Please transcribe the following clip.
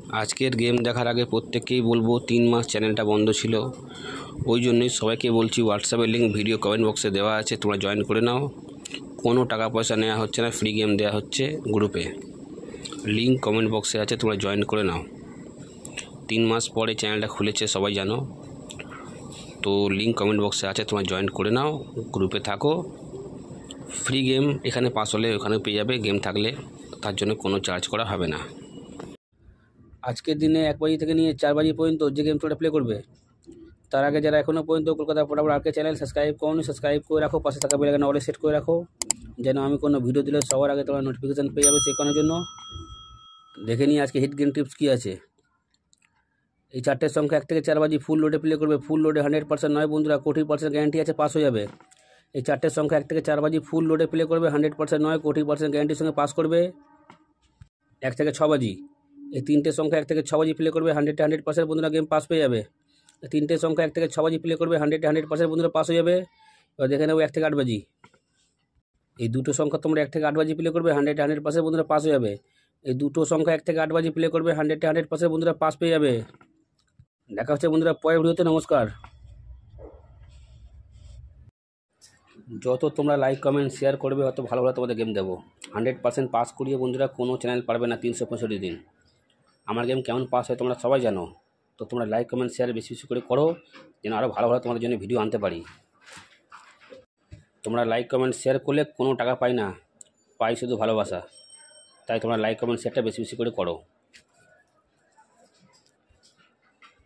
আজকের গেম দেখার আগে প্রত্যেককেই বলবো 3 মাস চ্যানেলটা বন্ধ ছিল, ওই জন্যই সবাইকে বলছি হোয়াটসঅ্যাপের লিঙ্ক ভিডিও কমেন্ট বক্সে দেওয়া আছে, তোমরা জয়েন করে নাও। কোনো টাকা পয়সা নেওয়া হচ্ছে না, ফ্রি গেম দেওয়া হচ্ছে গ্রুপে, লিঙ্ক কমেন্ট বক্সে আছে, তোমরা জয়েন করে নাও। 3 মাস পরে চ্যানেলটা খুলেছে সবাই জানো, তো লিঙ্ক কমেন্ট বক্সে আছে, তোমরা জয়েন করে নাও, গ্রুপে থাকো। ফ্রি গেম এখানে পাস হলে ওখানে পেয়ে যাবে, গেম থাকলে তার জন্য কোনো চার্জ করা হবে না। আজকের দিনে 1 বাজি থেকে নিয়ে 4 বাজি পর্যন্ত যে গেম তোমরা প্লে করবে, তার আগে যারা এখনও পর্যন্ত কলকাতা ফটাফট আরকে চ্যানেল সাবস্ক্রাইব করুন, সাবস্ক্রাইব করে রাখো, পাশে থাকা বেল আইকন অলে সেট করে রাখো, যেন আমি কোনো ভিডিও দিলে সবার আগে তোমরা নোটিফিকেশান পেয়ে যাবে। শেখানোর জন্য দেখে নিই আজকে হিট গেম টিপস কী আছে। এই 4টের সংখ্যা 1 থেকে 4 বাজি ফুল লোডে প্লে করবে, ফুল লোডে 100% নয় বন্ধুরা, 20% গ্যারান্টি আছে পাস হয়ে যাবে। এই 4টের সংখ্যা 1 থেকে 4 বাজি ফুল লোডে প্লে করবে, 100% নয় 20% গ্যারান্টির সঙ্গে পাস করবে। 1 থেকে 6 বাজি এই 3টে সংখ্যা 1 থেকে 6 বাজি প্লে করবে, 100% বন্ধুরা গেম পাস পেয়ে যাবে। 3টে সংখ্যা 1 থেকে 6 বাজি প্লে করবে, 100% বন্ধুরা পাস হয়ে যাবে। এবার দেখে নেবো 1 থেকে 8 বাজি। এই দুটো সংখ্যা তোমরা 1 থেকে 8 বাজি প্লে করবে, 100% বন্ধুরা পাস হয়ে যাবে। এই দুটো সংখ্যা 1 থেকে 8 বাজি প্লে করবে, 100% বন্ধুরা পাস পেয়ে যাবে। দেখা হচ্ছে বন্ধুরা পরের ভিডিওতে, নমস্কার। যত তোমরা লাইক কমেন্ট শেয়ার করবে তত ভালো ভালো তোমাদের গেম দেবো। 100% পাস করিয়ে বন্ধুরা কোনো চ্যানেল পারবে না 365 দিন। আমার গেম কেমন পাস হয় তোমরা সবাই জানো, তো তোমরা লাইক কমেন্ট শেয়ার বেশি বেশি করে করো, যেন আরও ভালো ভালো তোমাদের জন্য ভিডিও আনতে পারি। তোমরা লাইক কমেন্ট শেয়ার করলে কোনো টাকা পাই না, পাই শুধু ভালোবাসা, তাই তোমরা লাইক কমেন্ট শেয়ারটা বেশি বেশি করে করো।